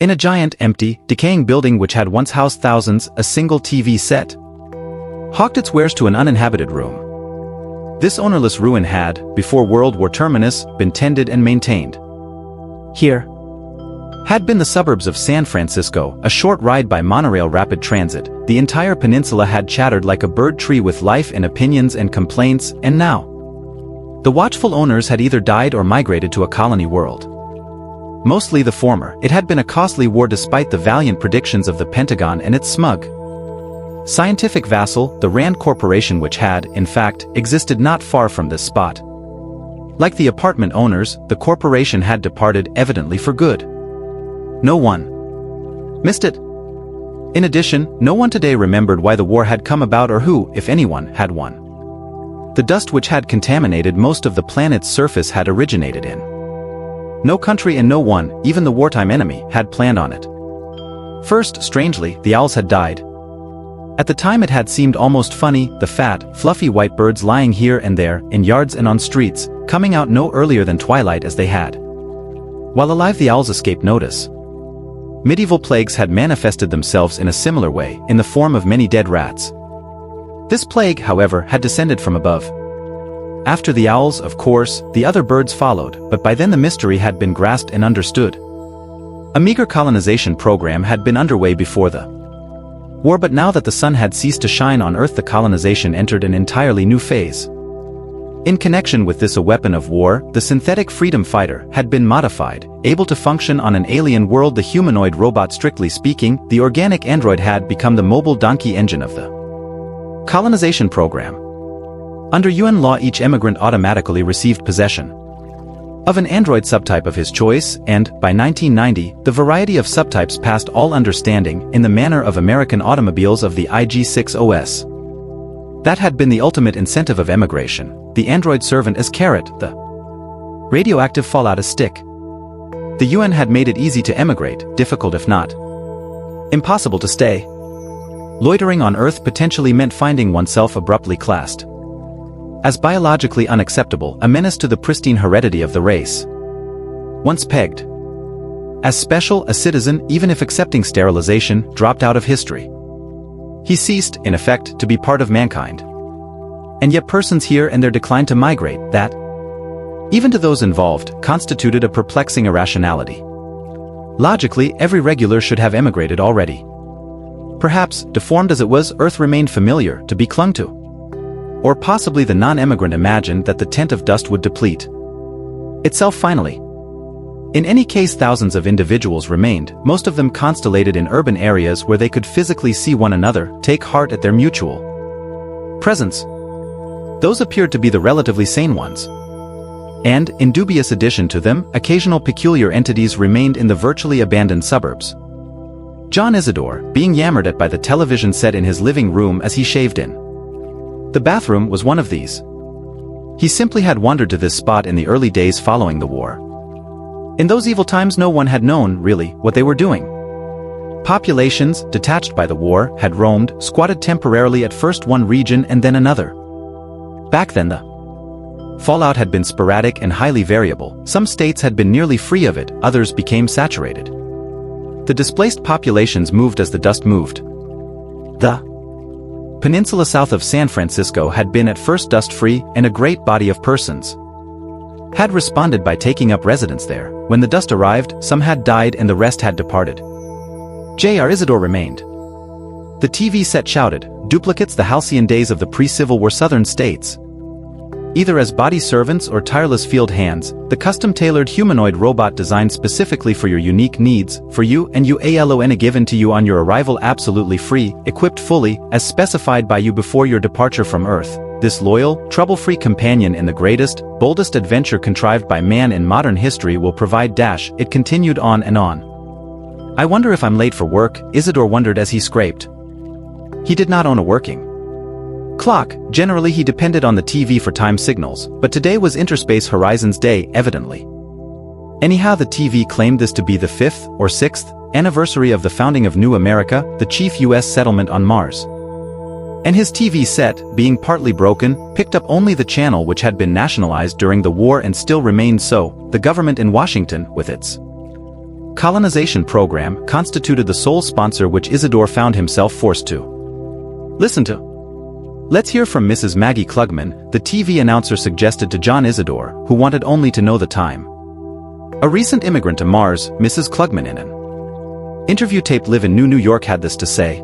In a giant, empty, decaying building which had once housed thousands, a single TV set hawked its wares to an uninhabited room. This ownerless ruin had, before World War Terminus, been tended and maintained. Here had been the suburbs of San Francisco, a short ride by monorail rapid transit. The entire peninsula had chattered like a bird tree with life and opinions and complaints, and now the watchful owners had either died or migrated to a colony world. Mostly the former. It had been a costly war despite the valiant predictions of the Pentagon and its smug scientific vassal, the Rand Corporation, which had, in fact, existed not far from this spot. Like the apartment owners, the corporation had departed, evidently for good. No one missed it. In addition, no one today remembered why the war had come about or who, if anyone, had won. The dust which had contaminated most of the planet's surface had originated in no country, and no one, even the wartime enemy, had planned on it. First, strangely, the owls had died. At the time it had seemed almost funny, the fat, fluffy white birds lying here and there, in yards and on streets, coming out no earlier than twilight as they had. While alive, the owls escaped notice. Medieval plagues had manifested themselves in a similar way, in the form of many dead rats. This plague, however, had descended from above. After the owls, of course, the other birds followed, but by then the mystery had been grasped and understood. A meager colonization program had been underway before the war, but now that the sun had ceased to shine on Earth, the colonization entered an entirely new phase. In connection with this, a weapon of war, the synthetic freedom fighter, had been modified, able to function on an alien world. The humanoid robot, strictly speaking, the organic android, had become the mobile donkey engine of the colonization program. Under UN law, each immigrant automatically received possession of an android subtype of his choice, and, by 1990, the variety of subtypes passed all understanding, in the manner of American automobiles of the IG-6 OS. That had been the ultimate incentive of emigration. The android servant as carrot, the radioactive fallout as stick. The UN had made it easy to emigrate, difficult if not impossible to stay. Loitering on Earth potentially meant finding oneself abruptly classed as biologically unacceptable, a menace to the pristine heredity of the race. Once pegged as special, a citizen, even if accepting sterilization, dropped out of history. He ceased, in effect, to be part of mankind. And yet persons here and there declined to migrate. That, even to those involved, constituted a perplexing irrationality. Logically, every regular should have emigrated already. Perhaps, deformed as it was, Earth remained familiar, to be clung to. Or possibly the non-emigrant imagined that the tent of dust would deplete itself finally. In any case, thousands of individuals remained, most of them constellated in urban areas where they could physically see one another, take heart at their mutual presence. Those appeared to be the relatively sane ones. And, in dubious addition to them, occasional peculiar entities remained in the virtually abandoned suburbs. John Isidore, being yammered at by the television set in his living room as he shaved in the bathroom, was one of these. He simply had wandered to this spot in the early days following the war. In those evil times, no one had known, really, what they were doing. Populations, detached by the war, had roamed, squatted temporarily at first one region and then another. Back then the fallout had been sporadic and highly variable. Some states had been nearly free of it, others became saturated. The displaced populations moved as the dust moved. The peninsula south of San Francisco had been at first dust-free, and a great body of persons had responded by taking up residence there. When the dust arrived, some had died and the rest had departed. J.R. Isidore remained. The TV set shouted, duplicates the halcyon days of the pre-Civil War Southern states. Either as body servants or tireless field hands, the custom-tailored humanoid robot designed specifically for your unique needs, for you and you alone, given to you on your arrival, absolutely free, equipped fully, as specified by you before your departure from Earth. This loyal, trouble-free companion in the greatest, boldest adventure contrived by man in modern history will provide dash. It continued on and on. I wonder if I'm late for work, Isidore wondered as he scraped. He did not own a working clock. Generally he depended on the TV for time signals, but today was Interspace Horizons Day, evidently. Anyhow, the TV claimed this to be the 5th or 6th anniversary of the founding of New America, the chief U.S. settlement on Mars. And his TV set, being partly broken, picked up only the channel which had been nationalized during the war and still remained so. The government in Washington, with its colonization program constituted the sole sponsor which Isidore found himself forced to listen to. Let's hear from Mrs. Maggie Klugman, the TV announcer suggested to John Isidore, who wanted only to know the time. A recent immigrant to Mars, Mrs. Klugman, in an interview tape Live in New York, had this to say.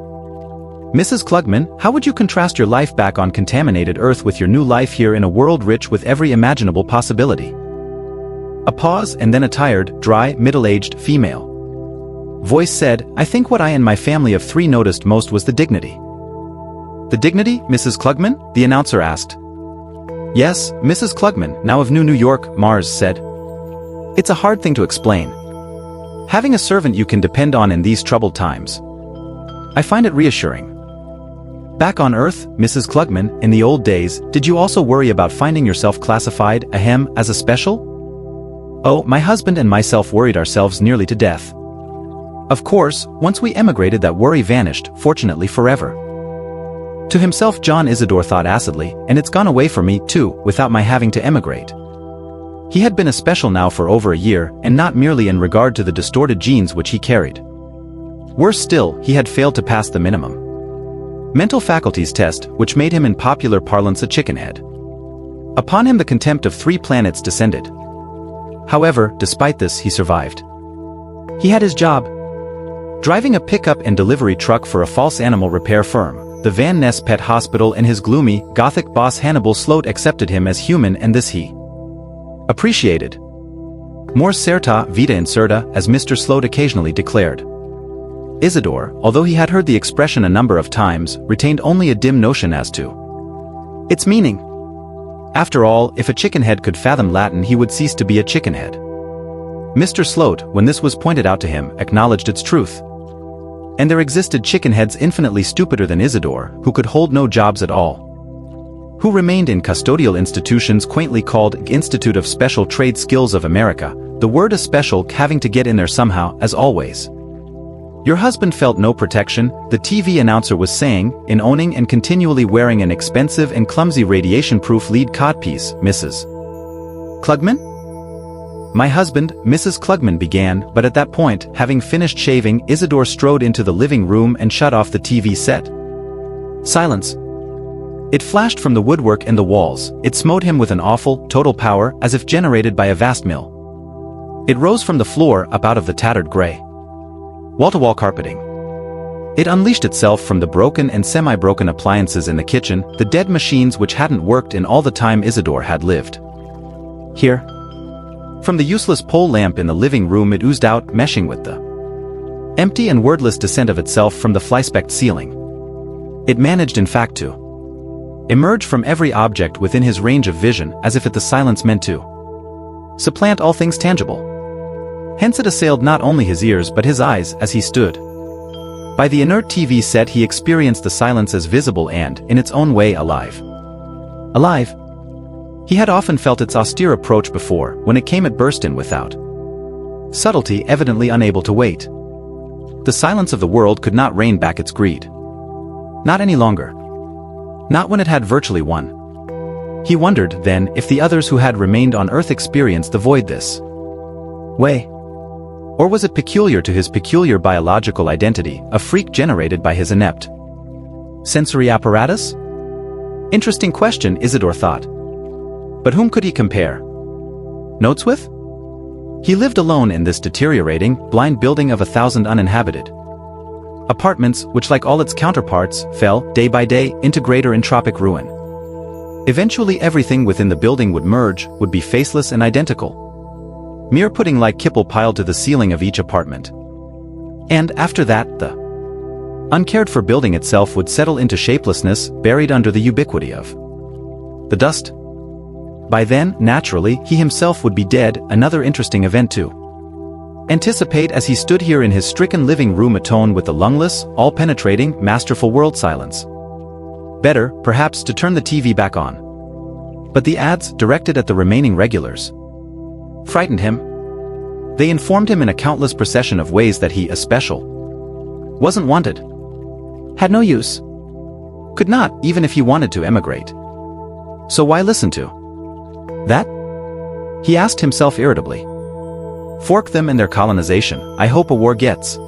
Mrs. Klugman, how would you contrast your life back on contaminated Earth with your new life here in a world rich with every imaginable possibility? A pause and then a tired, dry, middle-aged female voice said, I think what I and my family of 3 noticed most was the dignity. The dignity, Mrs. Klugman? The announcer asked. Yes, Mrs. Klugman, now of New York, Mars said. It's a hard thing to explain. Having a servant you can depend on in these troubled times. I find it reassuring. Back on Earth, Mrs. Klugman, in the old days, did you also worry about finding yourself classified, as a special? Oh, my husband and myself worried ourselves nearly to death. Of course, once we emigrated that worry vanished, fortunately forever. To himself John Isidore thought acidly, and it's gone away for me, too, without my having to emigrate. He had been a special now for over a year, and not merely in regard to the distorted genes which he carried. Worse still, he had failed to pass the minimum mental faculties test, which made him in popular parlance a chickenhead. Upon him the contempt of 3 planets descended. However, despite this, he survived. He had his job. Driving a pickup and delivery truck for a false animal repair firm, the Van Ness Pet Hospital, and his gloomy, gothic boss Hannibal Sloat accepted him as human, and this he appreciated. Mors certa, vita incerta, as Mr. Sloat occasionally declared. Isidore, although he had heard the expression a number of times, retained only a dim notion as to its meaning. After all, if a chickenhead could fathom Latin, he would cease to be a chickenhead. Mr. Sloat, when this was pointed out to him, acknowledged its truth. And there existed chickenheads infinitely stupider than Isidore, who could hold no jobs at all, who remained in custodial institutions quaintly called Institute of Special Trade Skills of America, the word "especial" having to get in there somehow, as always. Your husband felt no protection, the TV announcer was saying, in owning and continually wearing an expensive and clumsy radiation-proof lead codpiece, Mrs. Klugman? My husband, Mrs. Klugman began, but at that point, having finished shaving, Isidore strode into the living room and shut off the TV set. Silence. It flashed from the woodwork and the walls, it smote him with an awful, total power, as if generated by a vast mill. It rose from the floor, up out of the tattered gray wall-to-wall carpeting. It unleashed itself from the broken and semi-broken appliances in the kitchen, the dead machines which hadn't worked in all the time Isidore had lived here. From the useless pole lamp in the living room it oozed out, meshing with the empty and wordless descent of itself from the fly-specked ceiling. It managed in fact to emerge from every object within his range of vision, as if the silence meant to supplant all things tangible. Hence it assailed not only his ears but his eyes as he stood by the inert TV set. He experienced the silence as visible and, in its own way, alive. Alive? He had often felt its austere approach before, when it came it burst in without subtlety, evidently unable to wait. The silence of the world could not rein back its greed. Not any longer. Not when it had virtually won. He wondered, then, if the others who had remained on Earth experienced the void this way. Or was it peculiar to his peculiar biological identity, a freak generated by his inept sensory apparatus? Interesting question, Isidore thought. But whom could he compare notes with? He lived alone in this deteriorating, blind building of 1,000 uninhabited apartments, which like all its counterparts, fell, day by day, into greater entropic ruin. Eventually everything within the building would merge, would be faceless and identical. Mere pudding like kipple piled to the ceiling of each apartment. And after that, the uncared-for building itself would settle into shapelessness, buried under the ubiquity of the dust. By then, naturally, he himself would be dead, another interesting event to anticipate as he stood here in his stricken living room atone with the lungless, all-penetrating, masterful world silence. Better, perhaps, to turn the TV back on. But the ads, directed at the remaining regulars, frightened him. They informed him in a countless procession of ways that he, especial, wasn't wanted, had no use, could not, even if he wanted to, emigrate. So why listen to that? He asked himself irritably. Fork them in their colonization, I hope a war gets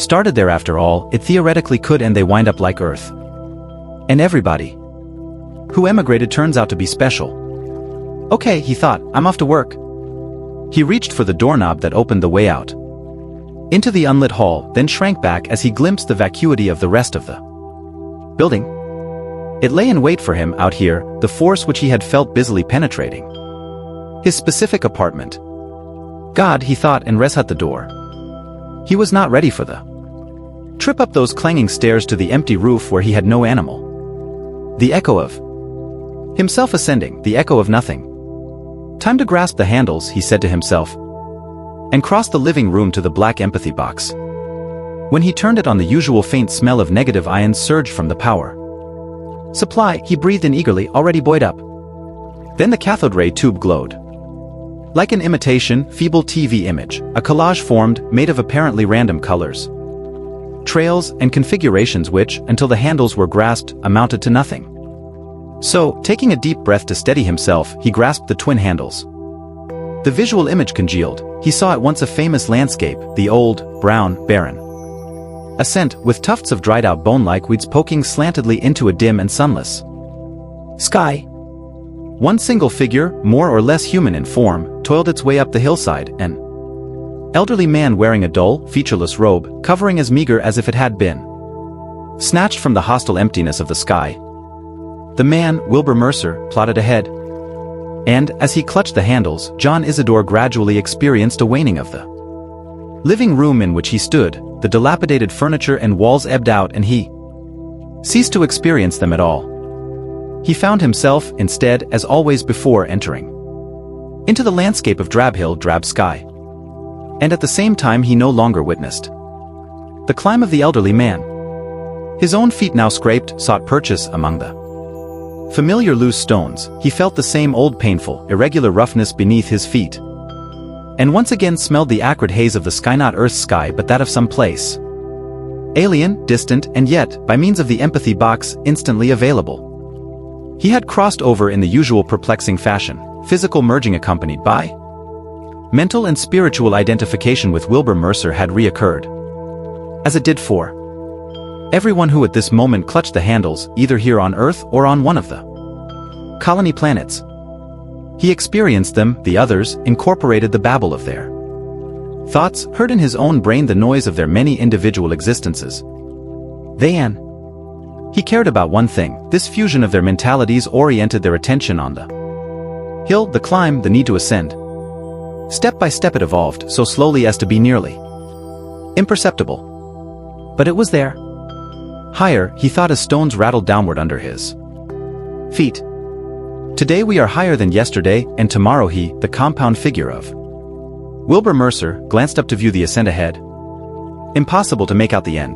started there. After all, it theoretically could, and they wind up like Earth. And everybody who emigrated turns out to be special. Okay, he thought, I'm off to work. He reached for the doorknob that opened the way out into the unlit hall, then shrank back as he glimpsed the vacuity of the rest of the building. It lay in wait for him out here, the force which he had felt busily penetrating his specific apartment. God, he thought, and shut the door. He was not ready for the trip up those clanging stairs to the empty roof where he had no animal. The echo of himself ascending, the echo of nothing. Time to grasp the handles, he said to himself, and crossed the living room to the black empathy box. When he turned it on, the usual faint smell of negative ions surged from the power supply. He breathed in eagerly, already buoyed up. Then the cathode ray tube glowed. Like an imitation, feeble TV image, a collage formed, made of apparently random colors, trails, and configurations which, until the handles were grasped, amounted to nothing. So, taking a deep breath to steady himself, he grasped the twin handles. The visual image congealed. He saw at once a famous landscape, the old, brown, barren ascent, with tufts of dried-out bone-like weeds poking slantedly into a dim and sunless sky. One single figure, more or less human in form, toiled its way up the hillside, an elderly man wearing a dull, featureless robe, covering as meager as if it had been snatched from the hostile emptiness of the sky. The man, Wilbur Mercer, plodded ahead. And, as he clutched the handles, John Isidore gradually experienced a waning of the living room in which he stood. The dilapidated furniture and walls ebbed out, and he ceased to experience them at all. He found himself, instead, as always before, entering into the landscape of drab hill, drab sky. And at the same time he no longer witnessed the climb of the elderly man. His own feet now scraped, sought purchase among the familiar loose stones. He felt the same old painful, irregular roughness beneath his feet, and once again smelled the acrid haze of the sky, not Earth's sky but that of some place alien, distant, and yet, by means of the empathy box, instantly available. He had crossed over in the usual perplexing fashion, physical merging accompanied by mental and spiritual identification with Wilbur Mercer had reoccurred, as it did for everyone who at this moment clutched the handles, either here on Earth or on one of the colony planets. He experienced them, the others, incorporated the babble of their thoughts, heard in his own brain the noise of their many individual existences. He cared about one thing. This fusion of their mentalities oriented their attention on the hill, the climb, the need to ascend. Step by step it evolved, so slowly as to be nearly imperceptible. But it was there. Higher, he thought as stones rattled downward under his feet. Today we are higher than yesterday, and tomorrow he, the compound figure of Wilbur Mercer, glanced up to view the ascent ahead. Impossible to make out the end.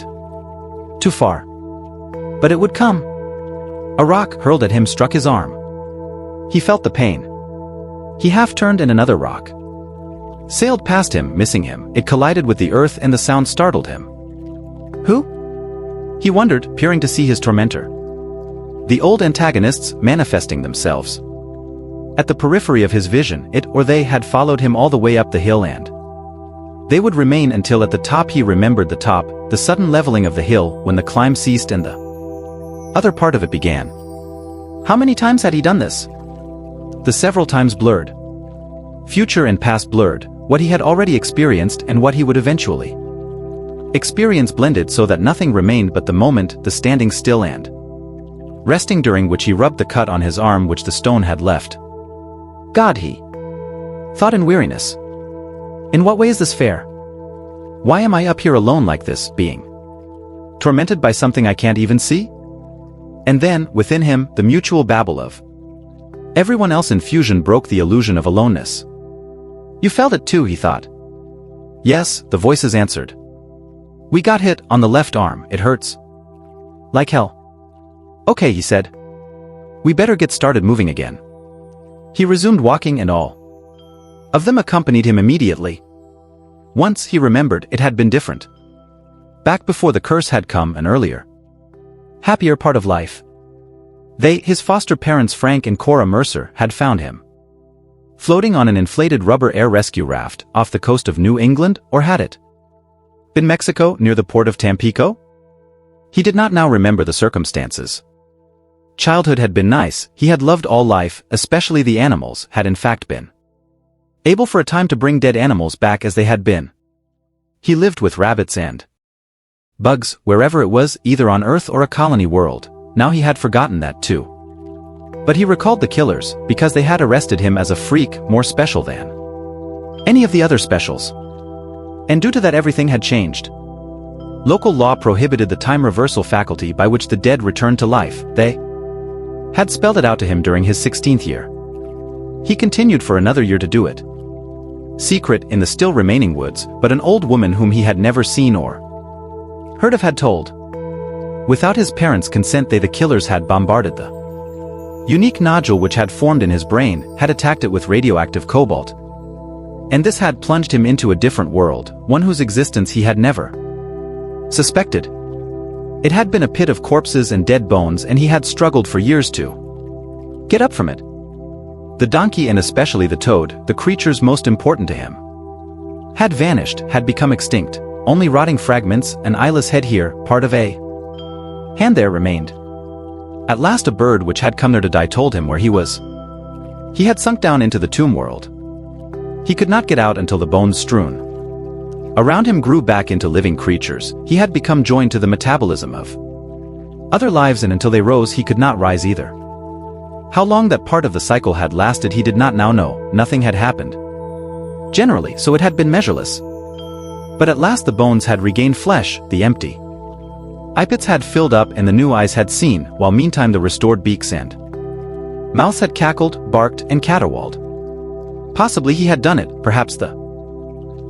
Too far. But it would come. A rock hurled at him struck his arm. He felt the pain. He half turned, and another rock sailed past him, missing him. It collided with the earth, and the sound startled him. Who? He wondered, peering to see his tormentor. The old antagonists manifesting themselves at the periphery of his vision. It or they had followed him all the way up the hill, and they would remain until at the top. He remembered the top, the sudden leveling of the hill when the climb ceased and the other part of it began. How many times had he done this? The several times blurred. Future and past blurred, what he had already experienced and what he would eventually experience blended so that nothing remained but the moment, the standing still and resting, during which he rubbed the cut on his arm which the stone had left. God, he thought in weariness. In what way is this fair? Why am I up here alone like this, being tormented by something I can't even see? And then, within him, the mutual babble of everyone else in fusion broke the illusion of aloneness. You felt it too, he thought. Yes, the voices answered. We got hit on the left arm, it hurts like hell. Okay, he said. We better get started moving again. He resumed walking, and all of them accompanied him immediately. Once, he remembered, it had been different. Back before the curse had come, an earlier, happier part of life. They, his foster parents Frank and Cora Mercer, had found him floating on an inflated rubber air rescue raft off the coast of New England, or had it been Mexico near the port of Tampico? He did not now remember the circumstances. Childhood had been nice, he had loved all life, especially the animals, had in fact been able for a time to bring dead animals back as they had been. He lived with rabbits and bugs, wherever it was, either on Earth or a colony world. Now he had forgotten that too. But he recalled the killers, because they had arrested him as a freak more special than any of the other specials. And due to that everything had changed. Local law prohibited the time reversal faculty by which the dead returned to life. They had spelled it out to him during his 16th year. He continued for another year to do it. Secret in the still remaining woods, but an old woman whom he had never seen or heard of had told. Without his parents' consent the killers had bombarded the unique nodule which had formed in his brain, had attacked it with radioactive cobalt. And this had plunged him into a different world, one whose existence he had never suspected. It had been a pit of corpses and dead bones, and he had struggled for years to get up from it. The donkey, and especially the toad, the creatures most important to him, had vanished, had become extinct. Only rotting fragments, an eyeless head here, part of a hand there remained. At last a bird which had come there to die told him where he was. He had sunk down into the tomb world. He could not get out until the bones strewn around him grew back into living creatures. He had become joined to the metabolism of other lives, and until they rose he could not rise either. How long that part of the cycle had lasted he did not now know. Nothing had happened generally, so it had been measureless. But at last the bones had regained flesh, the empty eye pits had filled up, and the new eyes had seen, while meantime the restored beaks and mouths had cackled, barked, and caterwauled. Possibly he had done it, perhaps the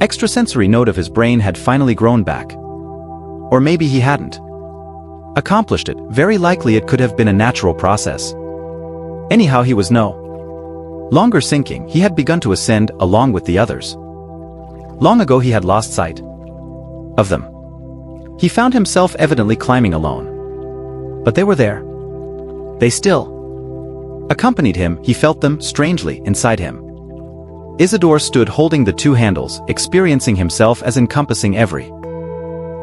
extrasensory node of his brain had finally grown back. Or maybe he hadn't accomplished it. Very likely it could have been a natural process. Anyhow, he was no longer sinking. He had begun to ascend along with the others. Long ago he had lost sight of them. He found himself evidently climbing alone. But they were there. They still accompanied him. He felt them, strangely, inside him. Isidore stood holding the two handles, experiencing himself as encompassing every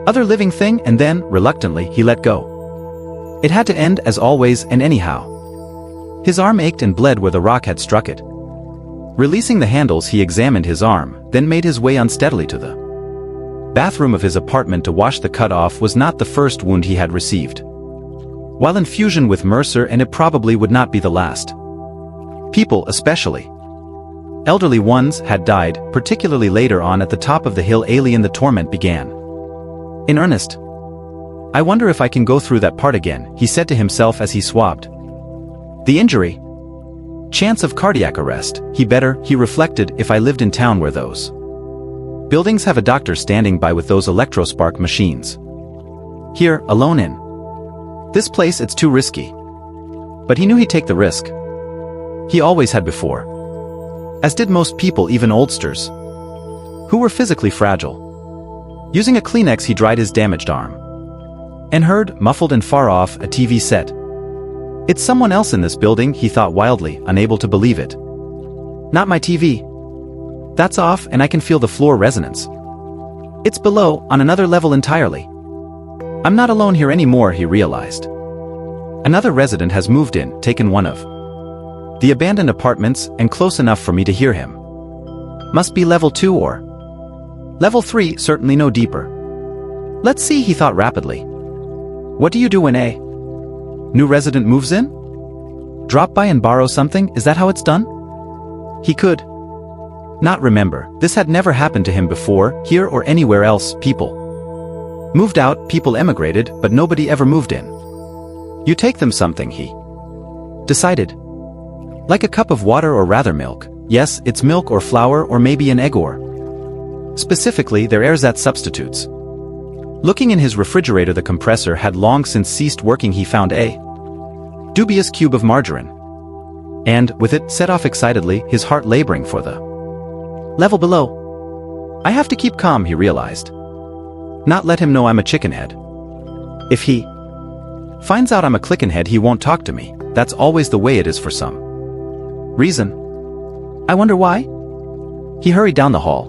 other living thing, and then, reluctantly, he let go. It had to end as always and anyhow. His arm ached and bled where the rock had struck it. Releasing the handles, he examined his arm, then made his way unsteadily to the bathroom of his apartment to wash the cut off. Was not the first wound he had received while in fusion with Mercer, and it probably would not be the last. People, especially elderly ones, had died, particularly later on at the top of the hill. Alien, the torment began. In earnest. I wonder if I can go through that part again, he said to himself as he swabbed the injury. Chance of cardiac arrest. He reflected, if I lived in town where those buildings have a doctor standing by with those electrospark machines. Here, alone in this place, it's too risky. But he knew he'd take the risk. He always had before. As did most people, even oldsters who were physically fragile. Using a Kleenex he dried his damaged arm. And heard, muffled and far off, a TV set. It's someone else in this building, he thought wildly, unable to believe it. Not my TV. That's off, and I can feel the floor resonance. It's below, on another level entirely. I'm not alone here anymore, he realized. Another resident has moved in, taken one of the abandoned apartments, and close enough for me to hear him. Must be level 2 or level 3, certainly no deeper. Let's see, he thought rapidly. What do you do when a new resident moves in? Drop by and borrow something, is that how it's done? He could not remember. This had never happened to him before, here or anywhere else. People moved out, people emigrated, but nobody ever moved in. You take them something, he decided. Like a cup of water, or rather milk. Yes, it's milk or flour or maybe an egg, or specifically their ersatz substitutes. Looking in his refrigerator, the compressor had long since ceased working. He found a dubious cube of margarine. And, with it, set off excitedly, his heart laboring for the level below. I have to keep calm, he realized. Not let him know I'm a chickenhead. If he finds out I'm a clickenhead, he won't talk to me. That's always the way it is for some reason. I wonder why? He hurried down the hall,